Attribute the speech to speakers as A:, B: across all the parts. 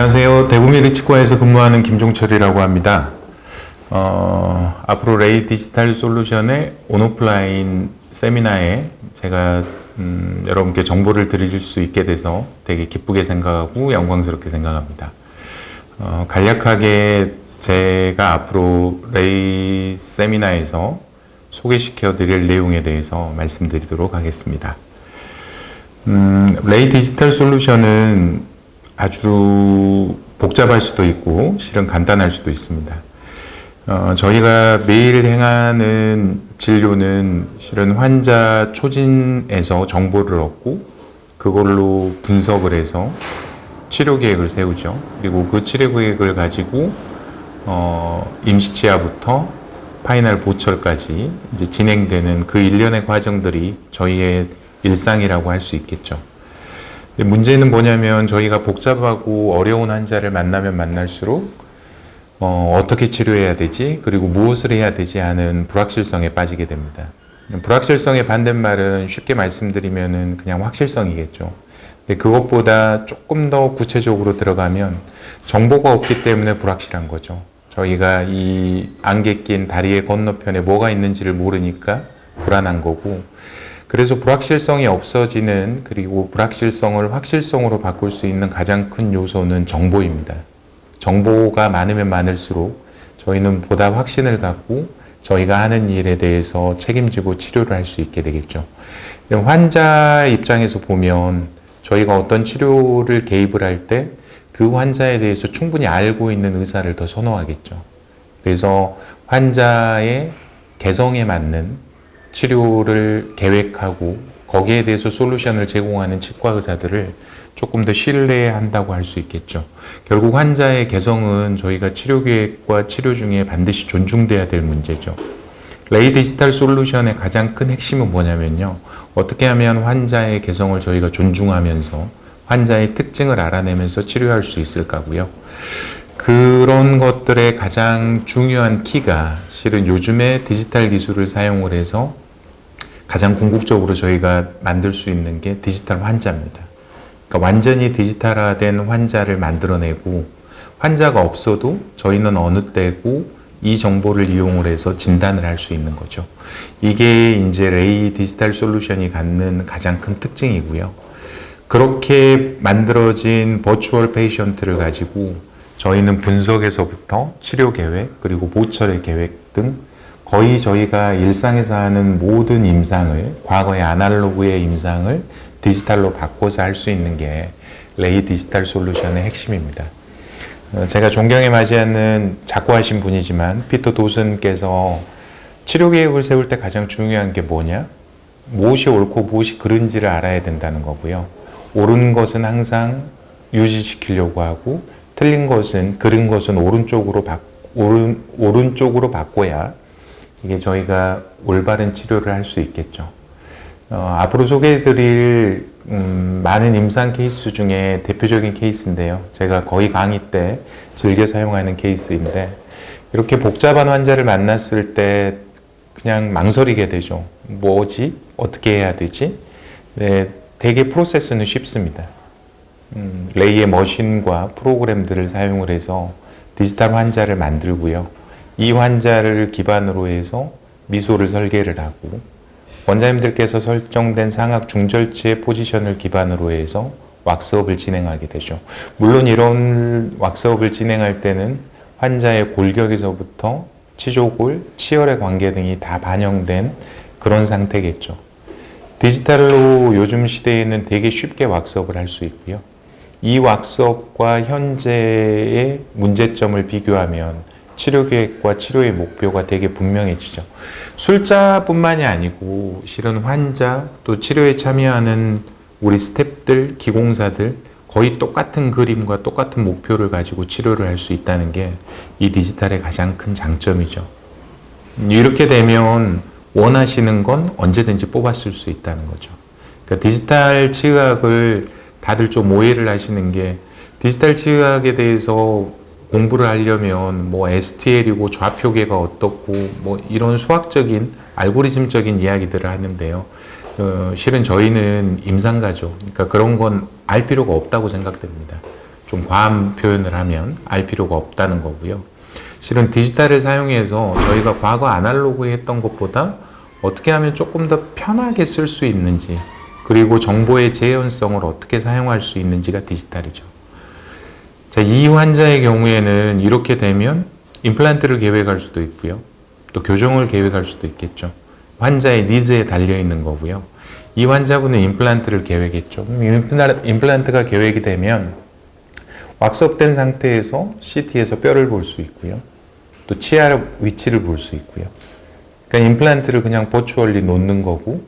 A: 안녕하세요. 대구미래치과에서 근무하는 김종철이라고 합니다. 앞으로 레이 디지털 솔루션의 온오프라인 세미나에 제가 여러분께 정보를 드릴 수 있게 돼서 되게 기쁘게 생각하고 영광스럽게 생각합니다. 간략하게 제가 앞으로 레이 세미나에서 소개시켜 드릴 내용에 대해서 말씀드리도록 하겠습니다. 레이 디지털 솔루션은 아주 복잡할 수도 있고 실은 간단할 수도 있습니다. 저희가 매일 행하는 진료는 실은 환자 초진에서 정보를 얻고 그걸로 분석을 해서 치료 계획을 세우죠. 그리고 그 치료 계획을 가지고 임시치아부터 파이널 보철까지 이제 진행되는 그 일련의 과정들이 저희의 일상이라고 할 수 있겠죠. 근데 문제는 뭐냐면 저희가 복잡하고 어려운 환자를 만나면 만날수록 어떻게 치료해야 되지? 그리고 무엇을 해야 되지? 하는 불확실성에 빠지게 됩니다. 불확실성의 반대말은 쉽게 말씀드리면은 그냥 확실성이겠죠. 근데 그것보다 조금 더 구체적으로 들어가면 정보가 없기 때문에 불확실한 거죠. 저희가 이 안개 낀 다리의 건너편에 뭐가 있는지를 모르니까 불안한 거고, 그래서 불확실성이 없어지는, 그리고 불확실성을 확실성으로 바꿀 수 있는 가장 큰 요소는 정보입니다. 정보가 많으면 많을수록 저희는 보다 확신을 갖고 저희가 하는 일에 대해서 책임지고 치료를 할 수 있게 되겠죠. 환자 입장에서 보면 저희가 어떤 치료를 개입을 할 때 그 환자에 대해서 충분히 알고 있는 의사를 더 선호하겠죠. 그래서 환자의 개성에 맞는 치료를 계획하고 거기에 대해서 솔루션을 제공하는 치과 의사들을 조금 더 신뢰한다고 할 수 있겠죠. 결국 환자의 개성은 저희가 치료 계획과 치료 중에 반드시 존중돼야 될 문제죠. 레이 디지털 솔루션의 가장 큰 핵심은 뭐냐면요. 어떻게 하면 환자의 개성을 저희가 존중하면서 환자의 특징을 알아내면서 치료할 수 있을까고요. 그런 것들의 가장 중요한 키가 실은 요즘에 디지털 기술을 사용을 해서 가장 궁극적으로 저희가 만들 수 있는 게 디지털 환자입니다. 그러니까 완전히 디지털화된 환자를 만들어내고 환자가 없어도 저희는 어느 때고 이 정보를 이용을 해서 진단을 할 수 있는 거죠. 이게 이제 레이 디지털 솔루션이 갖는 가장 큰 특징이고요. 그렇게 만들어진 버추얼 페이션트를 가지고 저희는 분석에서부터 치료 계획, 그리고 보철의 계획 등 거의 저희가 일상에서 하는 모든 임상을, 과거의 아날로그의 임상을 디지털로 바꿔서 할 수 있는 게 레이 디지털 솔루션의 핵심입니다. 제가 존경에 맞이하는 작고하신 분이지만 피터 도슨께서 치료 계획을 세울 때 가장 중요한 게 뭐냐? 무엇이 옳고 무엇이 그른지를 알아야 된다는 거고요. 옳은 것은 항상 유지시키려고 하고 틀린 것은, 그른 것은 오른쪽으로 바꿔야 이게 저희가 올바른 치료를 할 수 있겠죠. 앞으로 소개해드릴 많은 임상 케이스 중에 대표적인 케이스인데요. 제가 거의 강의 때 즐겨 사용하는 케이스인데, 이렇게 복잡한 환자를 만났을 때 그냥 망설이게 되죠. 뭐지? 어떻게 해야 되지? 네, 되게 프로세스는 쉽습니다. 레이의 머신과 프로그램들을 사용을 해서 디지털 환자를 만들고요. 이 환자를 기반으로 해서 미소를 설계를 하고 원장님들께서 설정된 상악 중절치의 포지션을 기반으로 해서 왁스업을 진행하게 되죠. 물론 이런 왁스업을 진행할 때는 환자의 골격에서부터 치조골, 치열의 관계 등이 다 반영된 그런 상태겠죠. 디지털로 요즘 시대에는 되게 쉽게 왁스업을 할 수 있고요. 이 왁스업과 현재의 문제점을 비교하면 치료 계획과 치료의 목표가 되게 분명해지죠. 술자뿐만이 아니고 실은 환자 또 치료에 참여하는 우리 스태프들, 기공사들 거의 똑같은 그림과 똑같은 목표를 가지고 치료를 할 수 있다는 게 이 디지털의 가장 큰 장점이죠. 이렇게 되면 원하시는 건 언제든지 뽑았을 수 있다는 거죠. 그러니까 디지털 치의학을 다들 좀 오해를 하시는 게, 디지털 치의학에 대해서 공부를 하려면 뭐 STL이고 좌표계가 어떻고 뭐 이런 수학적인 알고리즘적인 이야기들을 하는데요. 실은 저희는 임상가죠. 그러니까 그런 건 알 필요가 없다고 생각됩니다. 좀 과한 표현을 하면 알 필요가 없다는 거고요. 실은 디지털을 사용해서 저희가 과거 아날로그에 했던 것보다 어떻게 하면 조금 더 편하게 쓸 수 있는지, 그리고 정보의 재현성을 어떻게 사용할 수 있는지가 디지털이죠. 자, 이 환자의 경우에는 이렇게 되면 임플란트를 계획할 수도 있고요. 또 교정을 계획할 수도 있겠죠. 환자의 니즈에 달려 있는 거고요. 이 환자분은 임플란트를 계획했죠. 임플란트가 계획이 되면 왁스업된 상태에서 CT에서 뼈를 볼 수 있고요. 또 치아 위치를 볼 수 있고요. 그러니까 임플란트를 그냥 버추얼리 놓는 거고,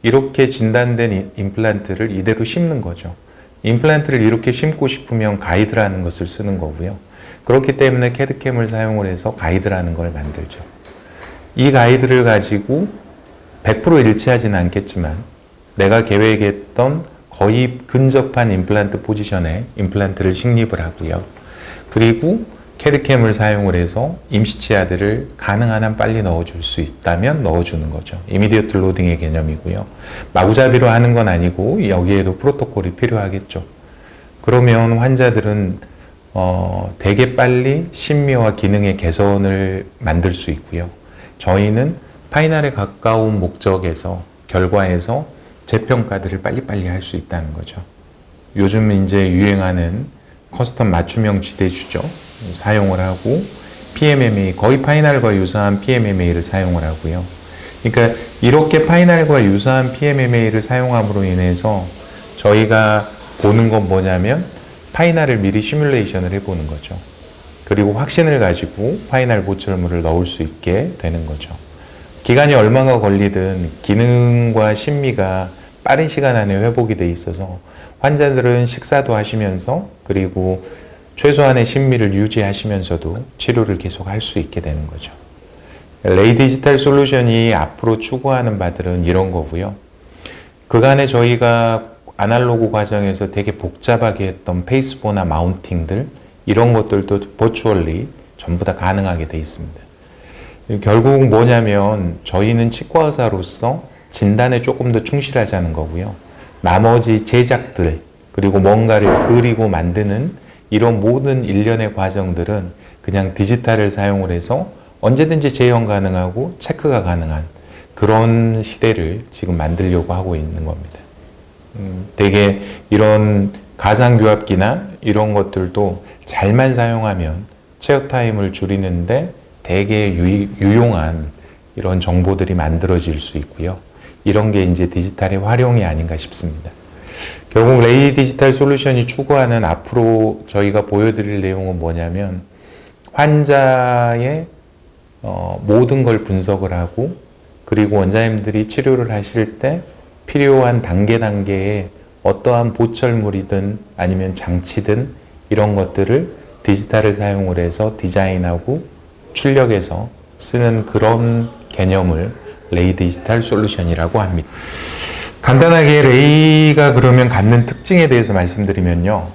A: 이렇게 진단된 임플란트를 이대로 심는 거죠. 임플란트를 이렇게 심고 싶으면 가이드라는 것을 쓰는 거고요. 그렇기 때문에 캐드캠을 사용을 해서 가이드라는 걸 만들죠. 이 가이드를 가지고 100% 일치하지는 않겠지만 내가 계획했던 거의 근접한 임플란트 포지션에 임플란트를 식립을 하고요. 그리고 캐드캠을 사용을 해서 임시치아들을 가능한 한 빨리 넣어줄 수 있다면 넣어주는 거죠. 이미디어트 로딩의 개념이고요. 마구잡이로 하는 건 아니고 여기에도 프로토콜이 필요하겠죠. 그러면 환자들은 되게 빨리 심미와 기능의 개선을 만들 수 있고요. 저희는 파이널에 가까운 목적에서, 결과에서 재평가들을 빨리빨리 할 수 있다는 거죠. 요즘 이제 유행하는 커스텀 맞춤형 지대주죠. 사용을 하고, PMMA, 거의 파이널과 유사한 PMMA를 사용을 하고요. 그러니까 이렇게 파이널과 유사한 PMMA를 사용함으로 인해서 저희가 보는 건 뭐냐면 파이널을 미리 시뮬레이션을 해보는 거죠. 그리고 확신을 가지고 파이널 보철물을 넣을 수 있게 되는 거죠. 기간이 얼마가 걸리든 기능과 심미가 빠른 시간 안에 회복이 돼 있어서 환자들은 식사도 하시면서, 그리고 최소한의 심미를 유지하시면서도 치료를 계속 할 수 있게 되는 거죠. 레이 디지털 솔루션이 앞으로 추구하는 바들은 이런 거고요. 그간에 저희가 아날로그 과정에서 되게 복잡하게 했던 페이스보나 마운팅들, 이런 것들도 버추얼리 전부 다 가능하게 돼 있습니다. 결국 뭐냐면 저희는 치과 의사로서 진단에 조금 더 충실하자는 거고요. 나머지 제작들, 그리고 뭔가를 그리고 만드는 이런 모든 일련의 과정들은 그냥 디지털을 사용을 해서 언제든지 재현 가능하고 체크가 가능한 그런 시대를 지금 만들려고 하고 있는 겁니다. 되게 이런 가상교합기나 이런 것들도 잘만 사용하면 체어 타임을 줄이는데 되게 유용한 이런 정보들이 만들어질 수 있고요. 이런 게 이제 디지털의 활용이 아닌가 싶습니다. 결국 레이 디지털 솔루션이 추구하는 앞으로 저희가 보여드릴 내용은 뭐냐면 환자의 모든 걸 분석을 하고, 그리고 원장님들이 치료를 하실 때 필요한 단계의 어떠한 보철물이든 아니면 장치든 이런 것들을 디지털을 사용을 해서 디자인하고 출력해서 쓰는 그런 개념을 레이 디지털 솔루션이라고 합니다. 간단하게 레이가 그러면 갖는 특징에 대해서 말씀드리면요.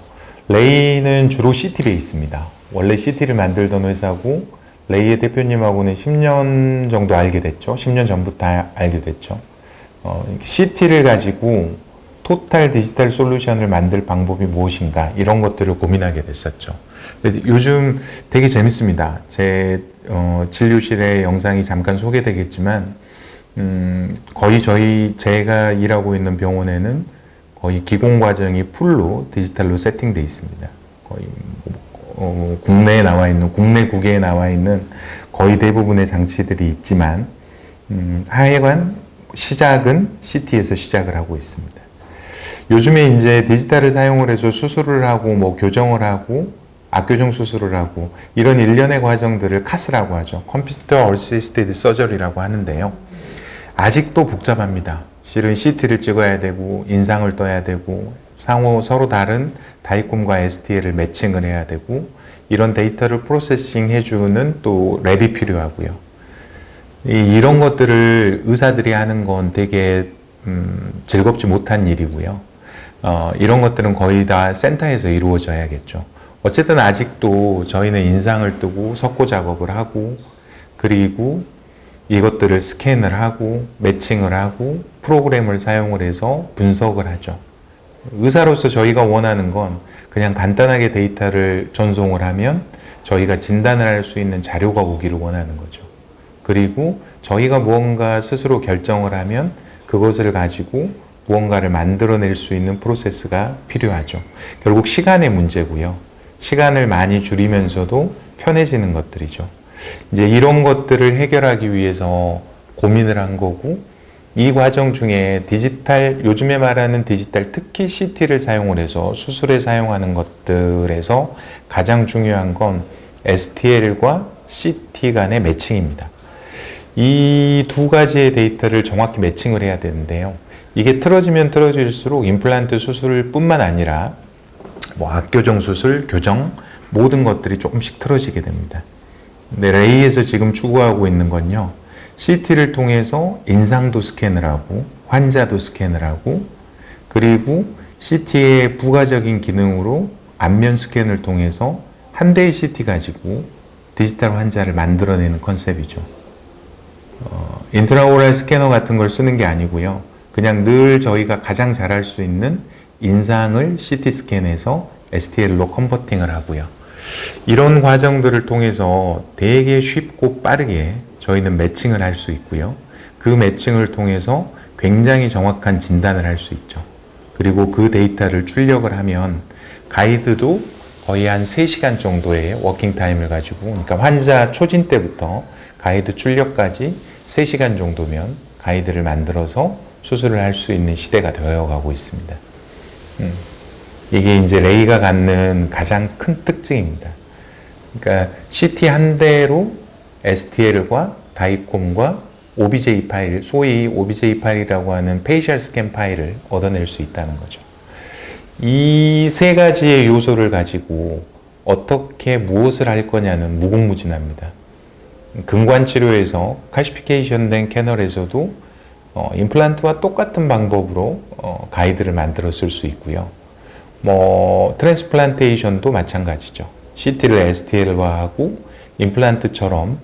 A: 레이는 주로 CT 베이스입니다. 원래 CT를 만들던 회사고, 레이의 대표님하고는 10년 정도 알게 됐죠. 10년 전부터 알게 됐죠. CT를 가지고 토탈 디지털 솔루션을 만들 방법이 무엇인가, 이런 것들을 고민하게 됐었죠. 요즘 되게 재밌습니다. 제 진료실의 영상이 잠깐 소개되겠지만 거의 제가 일하고 있는 병원에는 거의 기공 과정이 풀로 디지털로 세팅되어 있습니다. 거의 국내에 나와 있는, 국내국에 나와 있는 거의 대부분의 장치들이 있지만 하여간 시작은 CT에서 시작을 하고 있습니다. 요즘에 이제 디지털을 사용을 해서 수술을 하고 뭐 교정을 하고 악교정 수술을 하고 이런 일련의 과정들을 카스라고 하죠. 컴퓨터 어시스티드 서저리라고 하는데요. 아직도 복잡합니다. 실은 CT를 찍어야 되고 인상을 떠야 되고 서로 다른 다이콤과 STL을 매칭을 해야 되고 이런 데이터를 프로세싱 해주는 또 랩이 필요하고요. 이런 것들을 의사들이 하는 건 되게 즐겁지 못한 일이고요. 이런 것들은 거의 다 센터에서 이루어져야겠죠. 어쨌든 아직도 저희는 인상을 뜨고 석고 작업을 하고, 그리고 이것들을 스캔을 하고 매칭을 하고 프로그램을 사용을 해서 분석을 하죠. 의사로서 저희가 원하는 건 그냥 간단하게 데이터를 전송을 하면 저희가 진단을 할 수 있는 자료가 오기를 원하는 거죠. 그리고 저희가 무언가 스스로 결정을 하면 그것을 가지고 무언가를 만들어낼 수 있는 프로세스가 필요하죠. 결국 시간의 문제고요. 시간을 많이 줄이면서도 편해지는 것들이죠. 이제 이런 것들을 해결하기 위해서 고민을 한 거고, 이 과정 중에 디지털, 요즘에 말하는 디지털, 특히 CT를 사용을 해서 수술에 사용하는 것들에서 가장 중요한 건 STL과 CT 간의 매칭입니다. 이 두 가지의 데이터를 정확히 매칭을 해야 되는데요. 이게 틀어지면 틀어질수록 임플란트 수술 뿐만 아니라 악교정 수술, 교정 모든 것들이 조금씩 틀어지게 됩니다. 근데 레이에서 지금 추구하고 있는 건요. CT를 통해서 인상도 스캔을 하고 환자도 스캔을 하고, 그리고 CT의 부가적인 기능으로 안면 스캔을 통해서 한 대의 CT 가지고 디지털 환자를 만들어내는 컨셉이죠. 인트라오럴 스캐너 같은 걸 쓰는 게 아니고요. 그냥 늘 저희가 가장 잘할 수 있는 인상을 CT 스캔해서 STL로 컨버팅을 하고요. 이런 과정들을 통해서 되게 쉽고 빠르게 저희는 매칭을 할 수 있고요. 그 매칭을 통해서 굉장히 정확한 진단을 할 수 있죠. 그리고 그 데이터를 출력을 하면 가이드도 거의 한 3시간 정도의 워킹 타임을 가지고, 그러니까 환자 초진 때부터 가이드 출력까지 3시간 정도면 가이드를 만들어서 수술을 할 수 있는 시대가 되어가고 있습니다. 이게 이제 레이가 갖는 가장 큰 특징입니다. 그러니까 CT 한 대로 STL과 다이콤과 OBJ 파일, 소위 OBJ 파일이라고 하는 페이셜 스캔 파일을 얻어낼 수 있다는 거죠. 이 세 가지의 요소를 가지고 어떻게 무엇을 할 거냐는 무궁무진합니다. 근관 치료에서 칼시피케이션 된 캐널에서도 임플란트와 똑같은 방법으로 가이드를 만들어 쓸 수 있고요. 트랜스플란테이션도 마찬가지죠. CT를 STL화하고 임플란트처럼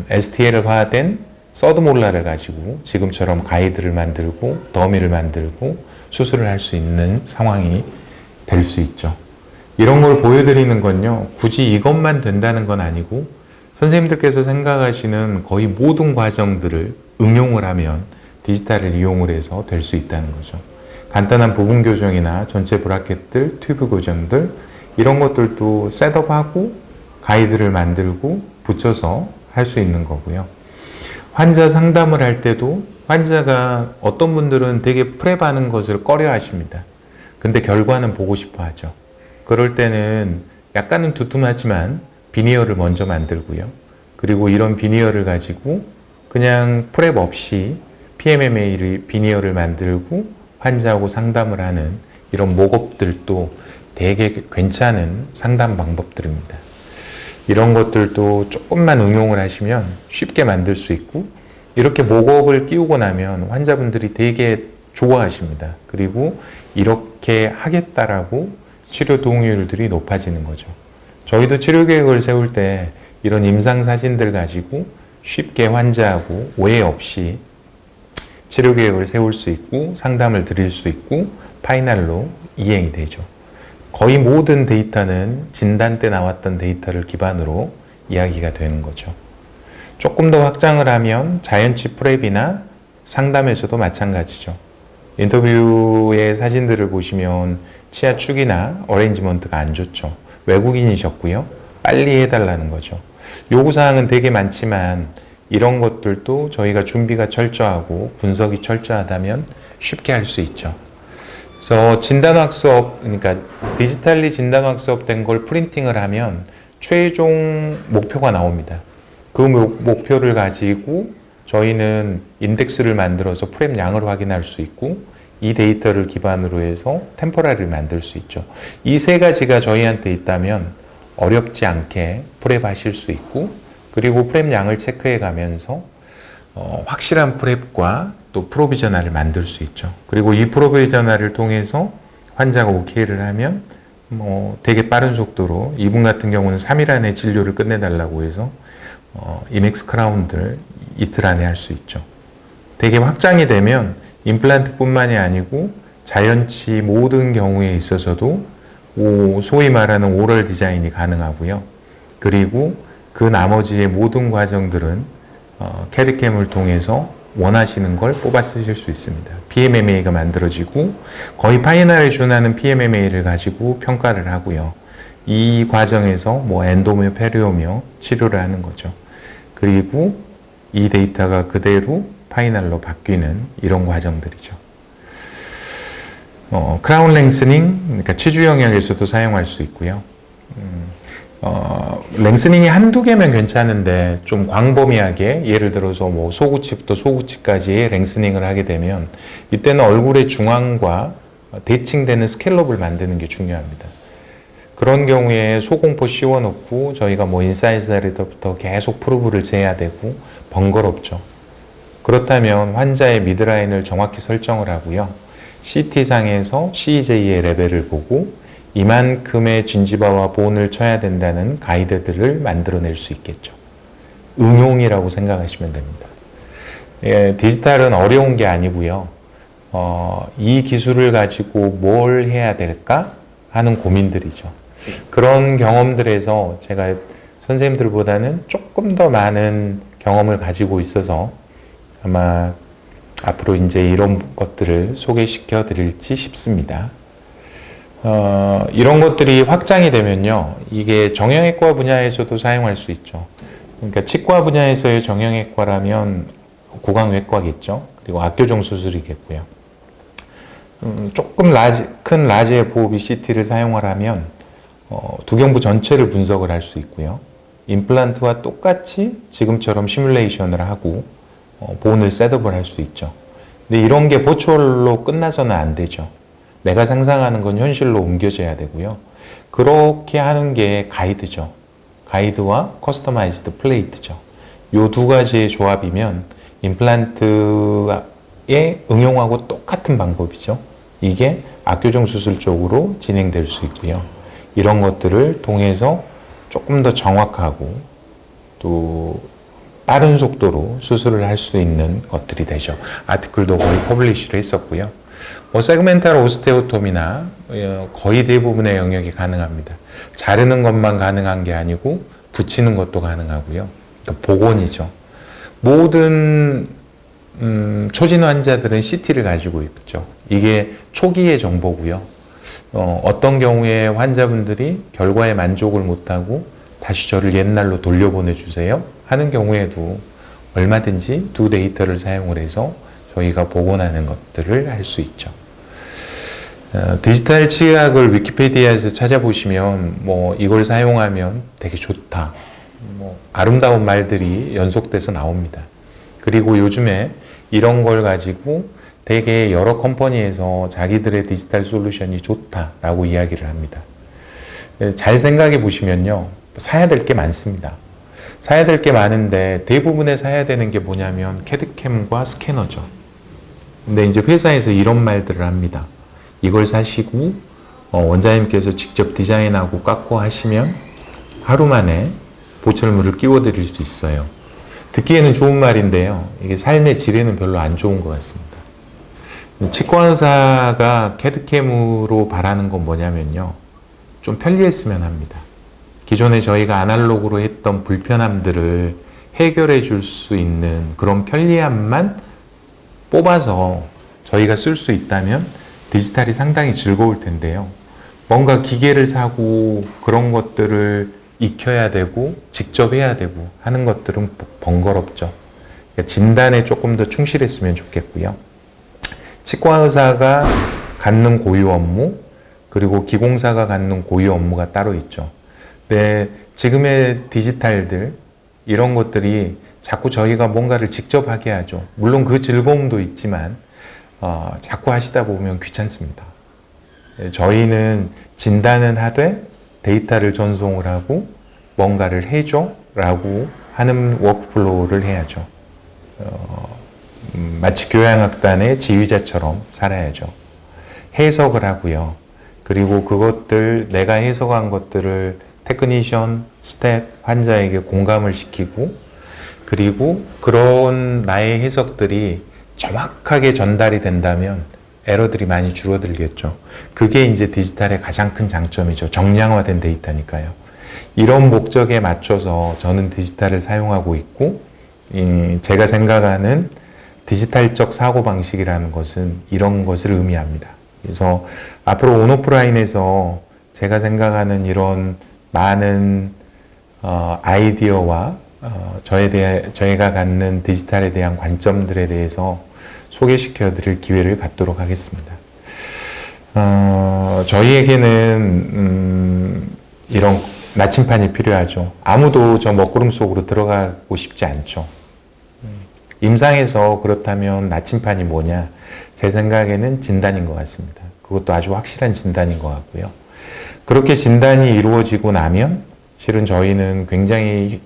A: STL화된 서드몰라를 가지고 지금처럼 가이드를 만들고 더미를 만들고 수술을 할 수 있는 상황이 될 수 있죠. 이런 걸 보여드리는 건요, 굳이 이것만 된다는 건 아니고 선생님들께서 생각하시는 거의 모든 과정들을 응용을 하면 디지털을 이용을 해서 될 수 있다는 거죠. 간단한 부분 교정이나 전체 브라켓들, 튜브 교정들 이런 것들도 셋업하고 가이드를 만들고 붙여서 할 수 있는 거고요. 환자 상담을 할 때도 환자가 어떤 분들은 되게 프랩하는 것을 꺼려 하십니다. 근데 결과는 보고 싶어 하죠. 그럴 때는 약간은 두툼하지만 비니어를 먼저 만들고요. 그리고 이런 비니어를 가지고 그냥 프랩 없이 PMMA 비니어를 만들고 환자하고 상담을 하는 이런 목업들도 되게 괜찮은 상담 방법들입니다. 이런 것들도 조금만 응용을 하시면 쉽게 만들 수 있고, 이렇게 목업을 끼우고 나면 환자분들이 되게 좋아하십니다. 그리고 이렇게 하겠다라고 치료 동의율들이 높아지는 거죠. 저희도 치료 계획을 세울 때 이런 임상 사진들 가지고 쉽게 환자하고 오해 없이 치료 계획을 세울 수 있고 상담을 드릴 수 있고 파이널로 이행이 되죠. 거의 모든 데이터는 진단 때 나왔던 데이터를 기반으로 이야기가 되는 거죠. 조금 더 확장을 하면 자연치 프랩이나 상담에서도 마찬가지죠. 인터뷰의 사진들을 보시면 치아 축이나 어레인지먼트가 안 좋죠. 외국인이셨고요. 빨리 해달라는 거죠. 요구사항은 되게 많지만 이런 것들도 저희가 준비가 철저하고 분석이 철저하다면 쉽게 할 수 있죠. 그래서 진단학습, 그러니까 디지털리 진단학습 된 걸 프린팅을 하면 최종 목표가 나옵니다. 그 목표를 가지고 저희는 인덱스를 만들어서 프랩 양을 확인할 수 있고 이 데이터를 기반으로 해서 템포라리를 만들 수 있죠. 이 세 가지가 저희한테 있다면 어렵지 않게 프랩 하실 수 있고, 그리고 프랩 양을 체크해 가면서 확실한 프랩과 또 프로비저널을 만들 수 있죠. 그리고 이 프로비저널을 통해서 환자가 오케이를 하면 되게 빠른 속도로, 이분 같은 경우는 3일 안에 진료를 끝내달라고 해서 이맥스 크라운들 이틀 안에 할 수 있죠. 되게 확장이 되면 임플란트뿐만이 아니고 자연치 모든 경우에 있어서도 소위 말하는 오럴 디자인이 가능하고요. 그리고 그 나머지의 모든 과정들은 캐드캠을 통해서 원하시는 걸 뽑아 쓰실 수 있습니다. PMMA가 만들어지고 거의 파이널에 준하는 PMMA를 가지고 평가를 하고요. 이 과정에서 뭐 엔도며 페리오며 치료를 하는 거죠. 그리고 이 데이터가 그대로 파이널로 바뀌는 이런 과정들이죠. 크라운 랭스닝, 그러니까 치주 영역에서도 사용할 수 있고요. 랭스닝이 한두 개면 괜찮은데 좀 광범위하게 예를 들어서 뭐 소구치부터 소구치까지 랭스닝을 하게 되면 이때는 얼굴의 중앙과 대칭되는 스캘럽을 만드는 게 중요합니다. 그런 경우에 소공포 씌워놓고 저희가 뭐 인사이드 레더부터 계속 프로브를 재야 되고 번거롭죠. 그렇다면 환자의 미드라인을 정확히 설정을 하고요. CT상에서 CEJ의 레벨을 보고 이만큼의 진지바와 본을 쳐야 된다는 가이드들을 만들어낼 수 있겠죠. 응용이라고 생각하시면 됩니다. 예, 디지털은 어려운 게 아니고요. 이 기술을 가지고 뭘 해야 될까 하는 고민들이죠. 그런 경험들에서 제가 선생님들보다는 조금 더 많은 경험을 가지고 있어서 아마 앞으로 이제 이런 것들을 소개시켜 드릴지 싶습니다. 이런 것들이 확장이 되면요. 이게 정형외과 분야에서도 사용할 수 있죠. 그러니까 치과 분야에서의 정형외과라면 구강외과겠죠. 그리고 악교정 수술이겠고요. 조금 큰 라지의 보호비 CT를 사용을 하면 두경부 전체를 분석을 할 수 있고요. 임플란트와 똑같이 지금처럼 시뮬레이션을 하고 본을 셋업을 할 수 있죠. 근데 이런 게 버추얼로 끝나서는 안 되죠. 내가 상상하는 건 현실로 옮겨져야 되고요. 그렇게 하는 게 가이드죠. 가이드와 커스터마이즈드 플레이트죠. 이 두 가지의 조합이면 임플란트에 응용하고 똑같은 방법이죠. 이게 악교정 수술 쪽으로 진행될 수 있고요. 이런 것들을 통해서 조금 더 정확하고 또 빠른 속도로 수술을 할 수 있는 것들이 되죠. 아티클도 거의 퍼블리시를 했었고요. 세그멘탈 오스테오톰이나 거의 대부분의 영역이 가능합니다. 자르는 것만 가능한 게 아니고 붙이는 것도 가능하고요. 그러니까 복원이죠. 모든 초진 환자들은 CT를 가지고 있죠. 이게 초기의 정보고요. 어떤 경우에 환자분들이 결과에 만족을 못하고 다시 저를 옛날로 돌려보내주세요 하는 경우에도 얼마든지 두 데이터를 사용을 해서 저희가 복원하는 것들을 할 수 있죠. 디지털 치의학을 위키피디아에서 찾아보시면 이걸 사용하면 되게 좋다. 아름다운 말들이 연속돼서 나옵니다. 그리고 요즘에 이런 걸 가지고 되게 여러 컴퍼니에서 자기들의 디지털 솔루션이 좋다라고 이야기를 합니다. 잘 생각해 보시면요. 사야 될 게 많습니다. 사야 될 게 많은데 대부분의 사야 되는 게 뭐냐면 캐드캠과 스캐너죠. 근데 이제 회사에서 이런 말들을 합니다. 이걸 사시고 원장님께서 직접 디자인하고 깎고 하시면 하루 만에 보철물을 끼워 드릴 수 있어요. 듣기에는 좋은 말인데요. 이게 삶의 질에는 별로 안 좋은 것 같습니다. 치과 의사가 캐드캠으로 바라는 건 뭐냐면요. 좀 편리했으면 합니다. 기존에 저희가 아날로그로 했던 불편함들을 해결해 줄 수 있는 그런 편리함만 뽑아서 저희가 쓸 수 있다면 디지털이 상당히 즐거울 텐데요. 뭔가 기계를 사고 그런 것들을 익혀야 되고 직접 해야 되고 하는 것들은 번거롭죠. 그러니까 진단에 조금 더 충실했으면 좋겠고요. 치과 의사가 갖는 고유 업무 그리고 기공사가 갖는 고유 업무가 따로 있죠. 네, 지금의 디지털들 이런 것들이 자꾸 저희가 뭔가를 직접 하게 하죠. 물론 그 즐거움도 있지만 자꾸 하시다 보면 귀찮습니다. 저희는 진단은 하되 데이터를 전송을 하고 뭔가를 해줘 라고 하는 워크플로우를 해야죠. 마치 교양악단의 지휘자처럼 살아야죠. 해석을 하고요. 그리고 그것들 내가 해석한 것들을 테크니션, 스텝, 환자에게 공감을 시키고 그리고 그런 나의 해석들이 정확하게 전달이 된다면 에러들이 많이 줄어들겠죠. 그게 이제 디지털의 가장 큰 장점이죠. 정량화된 데이터니까요. 이런 목적에 맞춰서 저는 디지털을 사용하고 있고, 제가 생각하는 디지털적 사고방식이라는 것은 이런 것을 의미합니다. 그래서 앞으로 온오프라인에서 제가 생각하는 이런 많은 아이디어와 저희가 갖는 디지털에 대한 관점들에 대해서 소개시켜 드릴 기회를 갖도록 하겠습니다. 저희에게는 이런 나침판이 필요하죠. 아무도 저 먹구름 속으로 들어가고 싶지 않죠. 임상에서 그렇다면 나침판이 뭐냐? 제 생각에는 진단인 것 같습니다. 그것도 아주 확실한 진단인 것 같고요. 그렇게 진단이 이루어지고 나면 실은 저희는 굉장히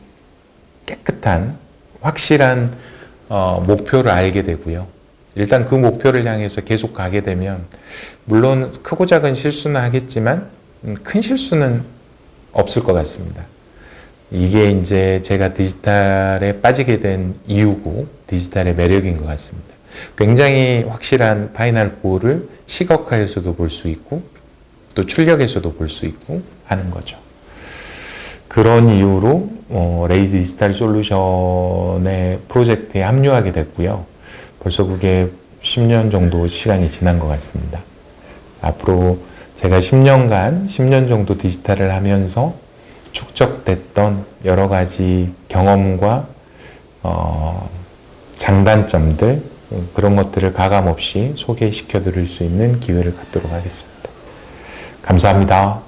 A: 깨끗한 확실한 목표를 알게 되고요. 일단 그 목표를 향해서 계속 가게 되면 물론 크고 작은 실수는 하겠지만 큰 실수는 없을 것 같습니다. 이게 이제 제가 디지털에 빠지게 된 이유고 디지털의 매력인 것 같습니다. 굉장히 확실한 파이널 골을 시각화에서도 볼 수 있고 또 출력에서도 볼 수 있고 하는 거죠. 그런 이유로 레이즈 디지털 솔루션의 프로젝트에 합류하게 됐고요. 벌써 그게 10년 정도 시간이 지난 것 같습니다. 앞으로 제가 10년 정도 디지털을 하면서 축적됐던 여러 가지 경험과 장단점들 그런 것들을 가감없이 소개시켜 드릴 수 있는 기회를 갖도록 하겠습니다. 감사합니다.